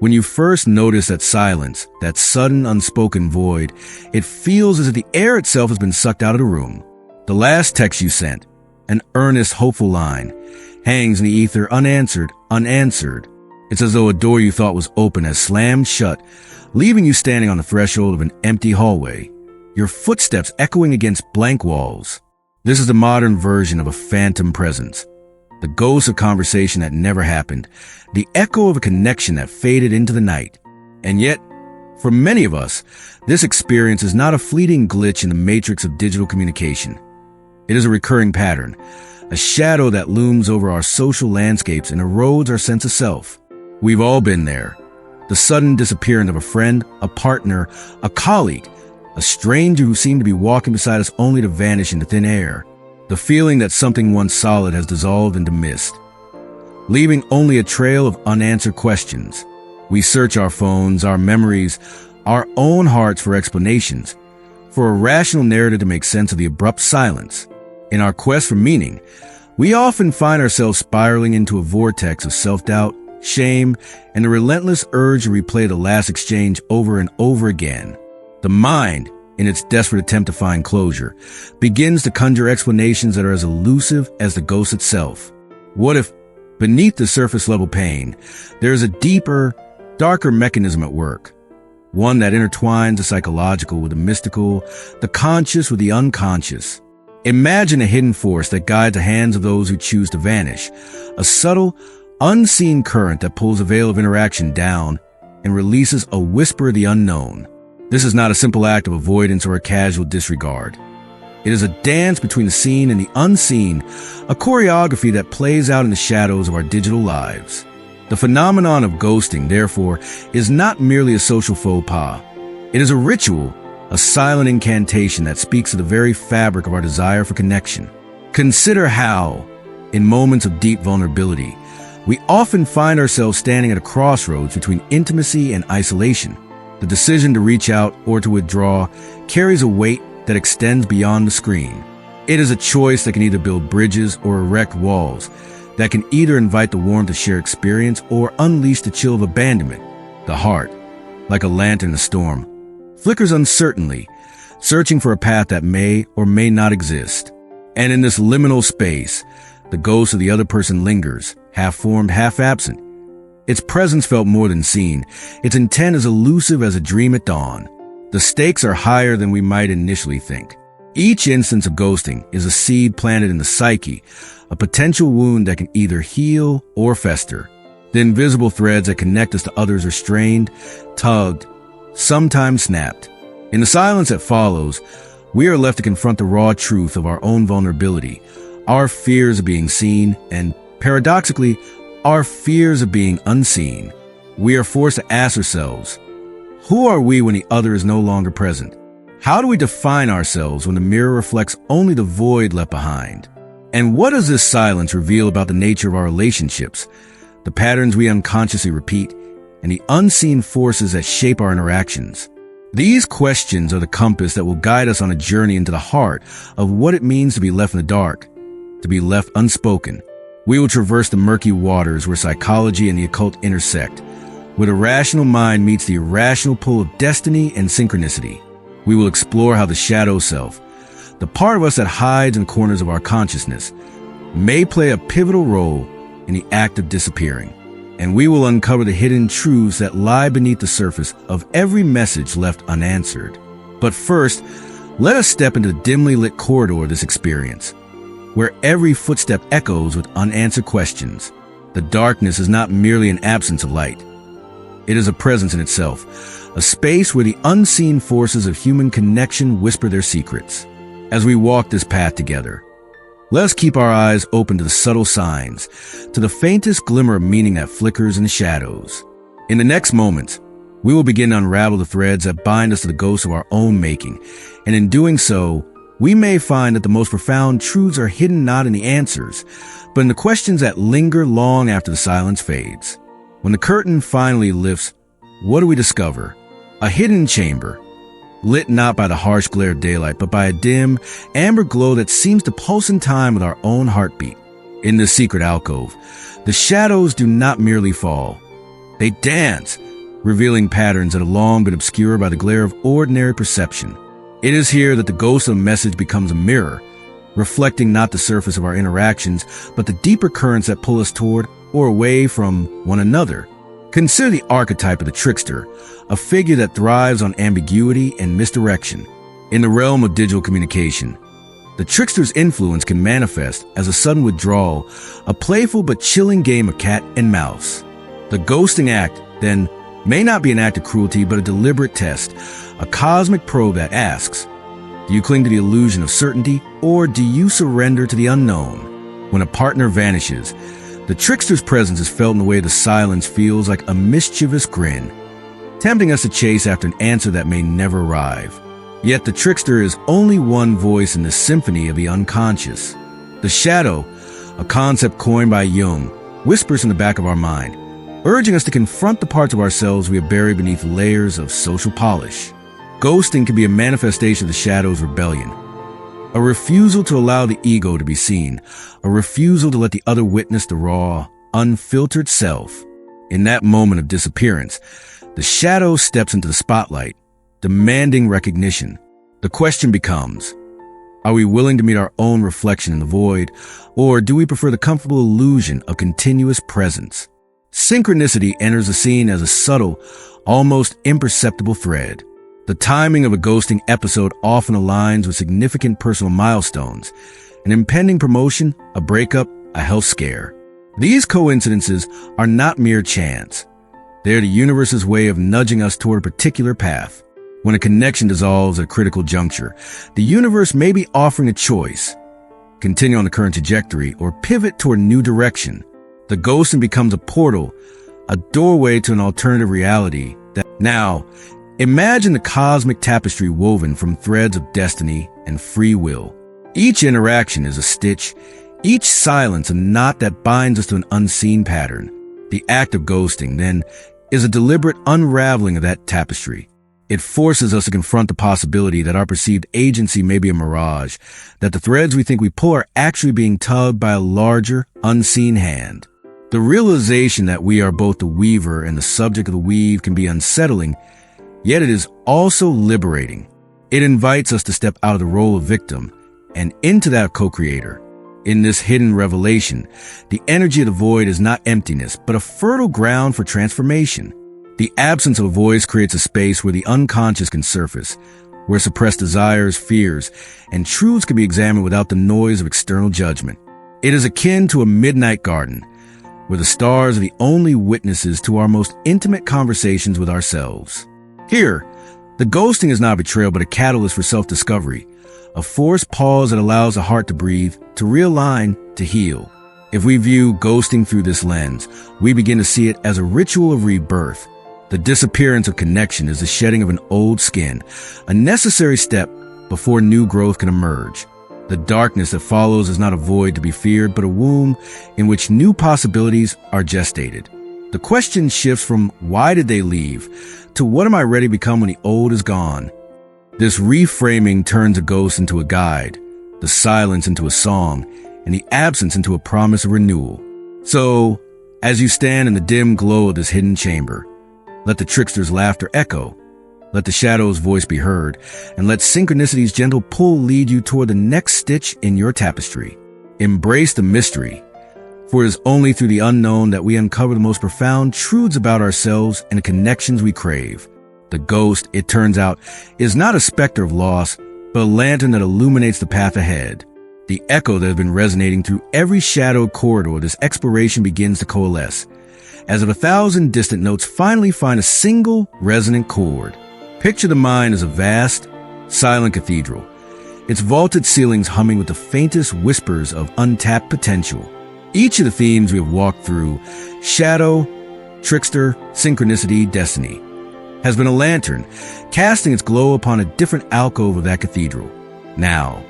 When you first notice that silence, that sudden unspoken void, it feels as if the air itself has been sucked out of the room. The last text you sent, an earnest, hopeful line, hangs in the ether unanswered. It's as though a door you thought was open has slammed shut, leaving you standing on the threshold of an empty hallway, your footsteps echoing against blank walls. This is the modern version of a phantom presence, the ghost of conversation that never happened, the echo of a connection that faded into the night. And yet, for many of us, this experience is not a fleeting glitch in the matrix of digital communication. It is a recurring pattern, a shadow that looms over our social landscapes and erodes our sense of self. We've all been there. The sudden disappearance of a friend, a partner, a colleague, a stranger who seemed to be walking beside us only to vanish into thin air. The feeling that something once solid has dissolved into mist, leaving only a trail of unanswered questions. We search our phones, our memories, our own hearts for explanations, for a rational narrative to make sense of the abrupt silence. In our quest for meaning, we often find ourselves spiraling into a vortex of self-doubt, shame, and the relentless urge to replay the last exchange over and over again. The mind, in its desperate attempt to find closure, begins to conjure explanations that are as elusive as the ghost itself. What if, beneath the surface-level pain, there is a deeper, darker mechanism at work? One that intertwines the psychological with the mystical, the conscious with the unconscious. Imagine a hidden force that guides the hands of those who choose to vanish, a subtle, unseen current that pulls a veil of interaction down and releases a whisper of the unknown. This is not a simple act of avoidance or a casual disregard. It is a dance between the seen and the unseen, a choreography that plays out in the shadows of our digital lives. The phenomenon of ghosting, therefore, is not merely a social faux pas. It is a ritual, a silent incantation that speaks to the very fabric of our desire for connection. Consider how, in moments of deep vulnerability, we often find ourselves standing at a crossroads between intimacy and isolation. The decision to reach out or to withdraw carries a weight that extends beyond the screen. It is a choice that can either build bridges or erect walls, that can either invite the warmth of shared experience or unleash the chill of abandonment. The heart, like a lantern in a storm, flickers uncertainly, searching for a path that may or may not exist. And in this liminal space, the ghost of the other person lingers, half-formed, half-absent. Its presence felt more than seen, its intent as elusive as a dream at dawn. The stakes are higher than we might initially think. Each instance of ghosting is a seed planted in the psyche, a potential wound that can either heal or fester. The invisible threads that connect us to others are strained, tugged, sometimes snapped. In the silence that follows, we are left to confront the raw truth of our own vulnerability, our fears of being seen, and, paradoxically, our fears of being unseen. We are forced to ask ourselves, who are we when the other is no longer present? How do we define ourselves when the mirror reflects only the void left behind? And what does this silence reveal about the nature of our relationships, the patterns we unconsciously repeat, and the unseen forces that shape our interactions? These questions are the compass that will guide us on a journey into the heart of what it means to be left in the dark, to be left unspoken. We will traverse the murky waters where psychology and the occult intersect, where the rational mind meets the irrational pull of destiny and synchronicity. We will explore how the shadow self, the part of us that hides in corners of our consciousness, may play a pivotal role in the act of disappearing. And we will uncover the hidden truths that lie beneath the surface of every message left unanswered. But first, let us step into the dimly lit corridor of this experience, where every footstep echoes with unanswered questions. The darkness is not merely an absence of light. It is a presence in itself, a space where the unseen forces of human connection whisper their secrets. As we walk this path together, let us keep our eyes open to the subtle signs, to the faintest glimmer of meaning that flickers in the shadows. In the next moments, we will begin to unravel the threads that bind us to the ghosts of our own making, and in doing so, we may find that the most profound truths are hidden not in the answers, but in the questions that linger long after the silence fades. When the curtain finally lifts, what do we discover? A hidden chamber, lit not by the harsh glare of daylight, but by a dim, amber glow that seems to pulse in time with our own heartbeat. In this secret alcove, the shadows do not merely fall. They dance, revealing patterns that have long been obscured by the glare of ordinary perception. It is here that the ghost of a message becomes a mirror, reflecting not the surface of our interactions, but the deeper currents that pull us toward or away from one another. Consider the archetype of the trickster, a figure that thrives on ambiguity and misdirection. In the realm of digital communication, the trickster's influence can manifest as a sudden withdrawal, a playful but chilling game of cat and mouse. The ghosting act, then, may not be an act of cruelty, but a deliberate test, a cosmic probe that asks, do you cling to the illusion of certainty, or do you surrender to the unknown? When a partner vanishes, the trickster's presence is felt in the way the silence feels like a mischievous grin, tempting us to chase after an answer that may never arrive. Yet the trickster is only one voice in the symphony of the unconscious. The shadow, a concept coined by Jung, whispers in the back of our mind, urging us to confront the parts of ourselves we have buried beneath layers of social polish. Ghosting can be a manifestation of the shadow's rebellion, a refusal to allow the ego to be seen, a refusal to let the other witness the raw, unfiltered self. In that moment of disappearance, the shadow steps into the spotlight, demanding recognition. The question becomes, are we willing to meet our own reflection in the void, or do we prefer the comfortable illusion of continuous presence? Synchronicity enters the scene as a subtle, almost imperceptible thread. The timing of a ghosting episode often aligns with significant personal milestones, an impending promotion, a breakup, a health scare. These coincidences are not mere chance. They are the universe's way of nudging us toward a particular path. When a connection dissolves at a critical juncture, the universe may be offering a choice: continue on the current trajectory or pivot toward a new direction. The ghosting becomes a portal, a doorway to an alternative reality. Now, imagine the cosmic tapestry woven from threads of destiny and free will. Each interaction is a stitch, each silence a knot that binds us to an unseen pattern. The act of ghosting, then, is a deliberate unraveling of that tapestry. It forces us to confront the possibility that our perceived agency may be a mirage, that the threads we think we pull are actually being tugged by a larger, unseen hand. The realization that we are both the weaver and the subject of the weave can be unsettling, yet it is also liberating. It invites us to step out of the role of victim and into that of co-creator. In this hidden revelation, the energy of the void is not emptiness, but a fertile ground for transformation. The absence of a voice creates a space where the unconscious can surface, where suppressed desires, fears, and truths can be examined without the noise of external judgment. It is akin to a midnight garden, where the stars are the only witnesses to our most intimate conversations with ourselves. Here, the ghosting is not a betrayal but a catalyst for self-discovery, a forced pause that allows the heart to breathe, to realign, to heal. If we view ghosting through this lens, we begin to see it as a ritual of rebirth. The disappearance of connection is the shedding of an old skin, a necessary step before new growth can emerge. The darkness that follows is not a void to be feared, but a womb in which new possibilities are gestated. The question shifts from why did they leave to what am I ready to become when the old is gone? This reframing turns a ghost into a guide, the silence into a song, and the absence into a promise of renewal. So, as you stand in the dim glow of this hidden chamber, let the trickster's laughter echo, let the shadow's voice be heard, and let synchronicity's gentle pull lead you toward the next stitch in your tapestry. Embrace the mystery, for it is only through the unknown that we uncover the most profound truths about ourselves and the connections we crave. The ghost, it turns out, is not a specter of loss, but a lantern that illuminates the path ahead. The echo that has been resonating through every shadowed corridor of this exploration begins to coalesce, as if 1,000 distant notes finally find a single resonant chord. Picture the mind as a vast, silent cathedral, its vaulted ceilings humming with the faintest whispers of untapped potential. Each of the themes we have walked through, shadow, trickster, synchronicity, destiny, has been a lantern, casting its glow upon a different alcove of that cathedral. Now,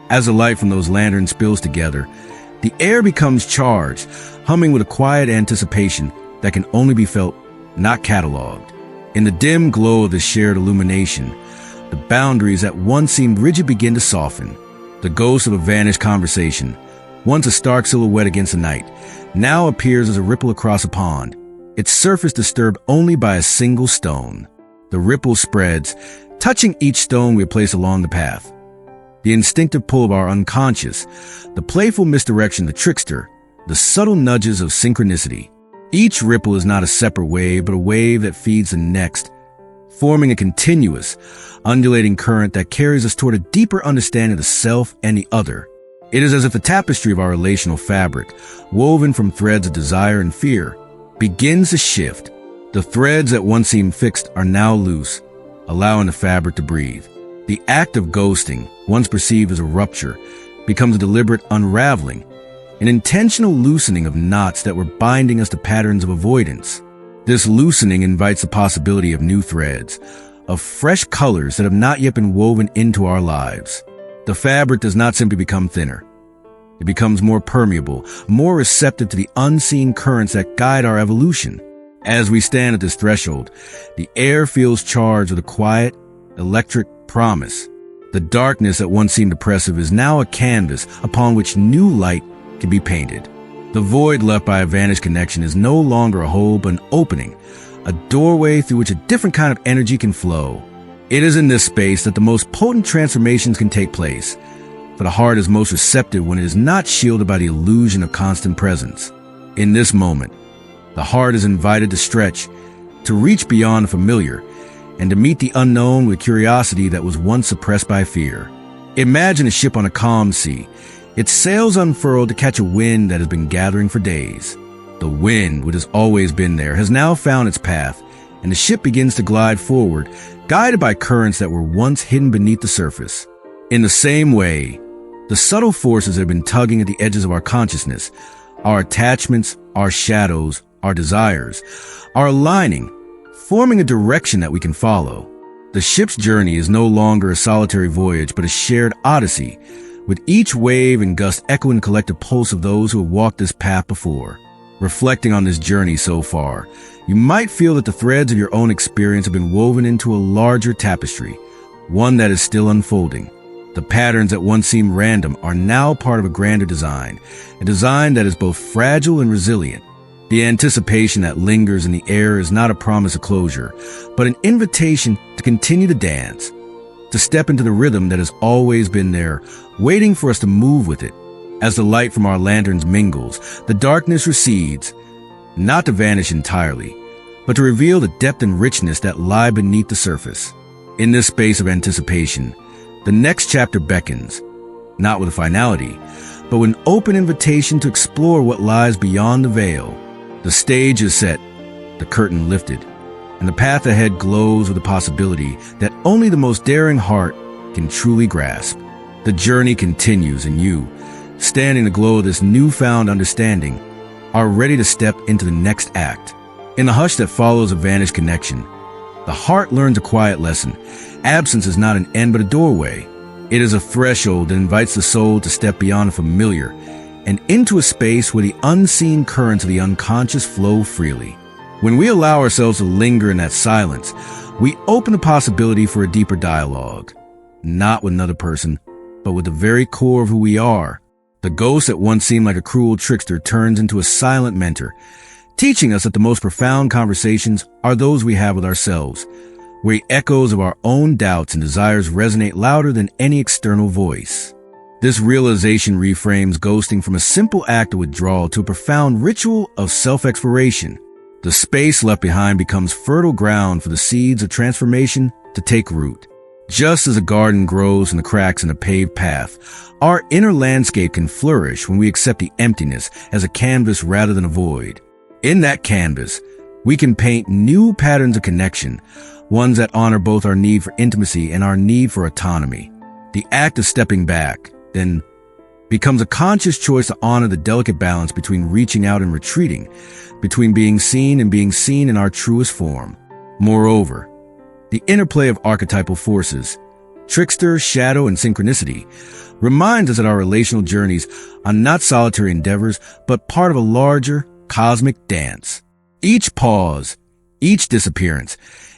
as the light from those lanterns spills together, the air becomes charged, humming with a quiet anticipation that can only be felt, not cataloged. In the dim glow of this shared illumination, the boundaries that once seemed rigid begin to soften. The ghost of a vanished conversation, once a stark silhouette against the night, now appears as a ripple across a pond, its surface disturbed only by a single stone. The ripple spreads, touching each stone we place along the path. The instinctive pull of our unconscious, the playful misdirection of the trickster, the subtle nudges of synchronicity. Each ripple is not a separate wave, but a wave that feeds the next, forming a continuous, undulating current that carries us toward a deeper understanding of the self and the other. It is as if the tapestry of our relational fabric, woven from threads of desire and fear, begins to shift. The threads that once seemed fixed are now loose, allowing the fabric to breathe. The act of ghosting, once perceived as a rupture, becomes a deliberate unraveling, an intentional loosening of knots that were binding us to patterns of avoidance. This loosening invites the possibility of new threads, of fresh colors that have not yet been woven into our lives. The fabric does not simply become thinner. It becomes more permeable, more receptive to the unseen currents that guide our evolution. As we stand at this threshold, the air feels charged with a quiet, electric promise. The darkness that once seemed oppressive is now a canvas upon which new light can be painted. The void left by a vanished connection is no longer a hole but an opening, a doorway through which a different kind of energy can flow. It is in this space that the most potent transformations can take place, for the heart is most receptive when it is not shielded by the illusion of constant presence. In this moment, the heart is invited to stretch, to reach beyond the familiar, and to meet the unknown with curiosity that was once suppressed by fear. Imagine a ship on a calm sea, its sails unfurled to catch a wind that has been gathering for days. The wind, which has always been there, has now found its path, and the ship begins to glide forward, guided by currents that were once hidden beneath the surface. In the same way, the subtle forces that have been tugging at the edges of our consciousness, our attachments, our shadows, our desires, are aligning, forming a direction that we can follow. The ship's journey is no longer a solitary voyage, but a shared odyssey, with each wave and gust echoing the collective pulse of those who have walked this path before. Reflecting on this journey so far, you might feel that the threads of your own experience have been woven into a larger tapestry, one that is still unfolding. The patterns that once seemed random are now part of a grander design, a design that is both fragile and resilient. The anticipation that lingers in the air is not a promise of closure, but an invitation to continue to dance, to step into the rhythm that has always been there, waiting for us to move with it. As the light from our lanterns mingles, the darkness recedes, not to vanish entirely, but to reveal the depth and richness that lie beneath the surface. In this space of anticipation, the next chapter beckons, not with a finality, but with an open invitation to explore what lies beyond the veil. The stage is set, the curtain lifted, and the path ahead glows with the possibility that only the most daring heart can truly grasp. The journey continues, and you, standing in the glow of this newfound understanding, are ready to step into the next act. In the hush that follows a vanished connection, the heart learns a quiet lesson. Absence is not an end but a doorway. It is a threshold that invites the soul to step beyond the familiar and into a space where the unseen currents of the unconscious flow freely. When we allow ourselves to linger in that silence, we open the possibility for a deeper dialogue, not with another person, but with the very core of who we are. The ghost that once seemed like a cruel trickster turns into a silent mentor, teaching us that the most profound conversations are those we have with ourselves, where the echoes of our own doubts and desires resonate louder than any external voice. This realization reframes ghosting from a simple act of withdrawal to a profound ritual of self-exploration. The space left behind becomes fertile ground for the seeds of transformation to take root. Just as a garden grows from the cracks in a paved path, our inner landscape can flourish when we accept the emptiness as a canvas rather than a void. In that canvas, we can paint new patterns of connection, ones that honor both our need for intimacy and our need for autonomy. The act of stepping back, then, becomes a conscious choice to honor the delicate balance between reaching out and retreating, between being seen and being seen in our truest form. Moreover, the interplay of archetypal forces, trickster, shadow, and synchronicity, reminds us that our relational journeys are not solitary endeavors, but part of a larger, cosmic dance. Each pause, each disappearance,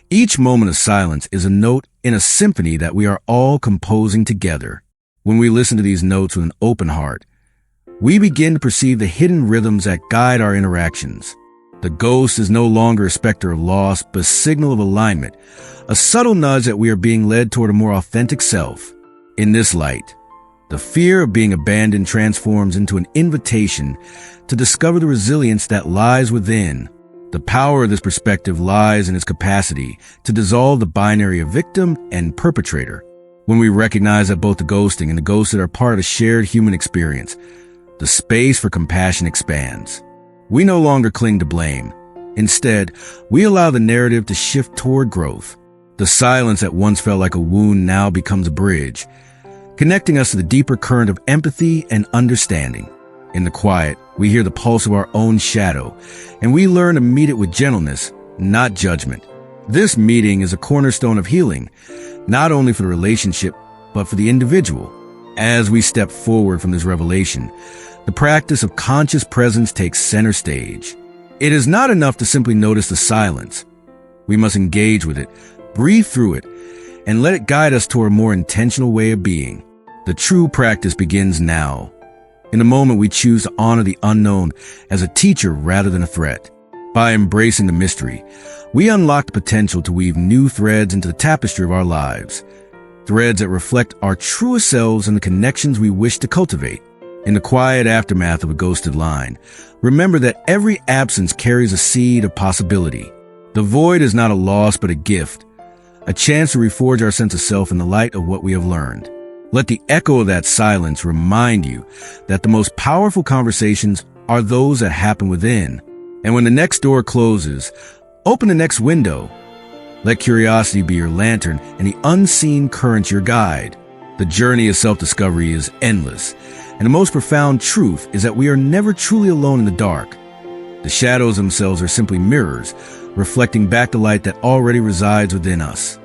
each moment of silence is a note in a symphony that we are all composing together. When we listen to these notes with an open heart, we begin to perceive the hidden rhythms that guide our interactions. The ghost is no longer a specter of loss, but a signal of alignment, a subtle nudge that we are being led toward a more authentic self. In this light, the fear of being abandoned transforms into an invitation to discover the resilience that lies within. The power of this perspective lies in its capacity to dissolve the binary of victim and perpetrator. When we recognize that both the ghosting and the ghosted are part of a shared human experience, the space for compassion expands. We no longer cling to blame. Instead, we allow the narrative to shift toward growth. The silence that once felt like a wound now becomes a bridge, connecting us to the deeper current of empathy and understanding. In the quiet, we hear the pulse of our own shadow, and we learn to meet it with gentleness, not judgment. This meeting is a cornerstone of healing, not only for the relationship, but for the individual. As we step forward from this revelation, the practice of conscious presence takes center stage. It is not enough to simply notice the silence. We must engage with it, breathe through it, and let it guide us toward a more intentional way of being. The true practice begins now. In a moment, we choose to honor the unknown as a teacher rather than a threat. By embracing the mystery, we unlock the potential to weave new threads into the tapestry of our lives, threads that reflect our truest selves and the connections we wish to cultivate. In the quiet aftermath of a ghosted line, remember that every absence carries a seed of possibility. The void is not a loss but a gift, a chance to reforge our sense of self in the light of what we have learned. Let the echo of that silence remind you that the most powerful conversations are those that happen within. And when the next door closes, open the next window. Let curiosity be your lantern and the unseen currents your guide. The journey of self-discovery is endless, and the most profound truth is that we are never truly alone in the dark. The shadows themselves are simply mirrors, reflecting back the light that already resides within us.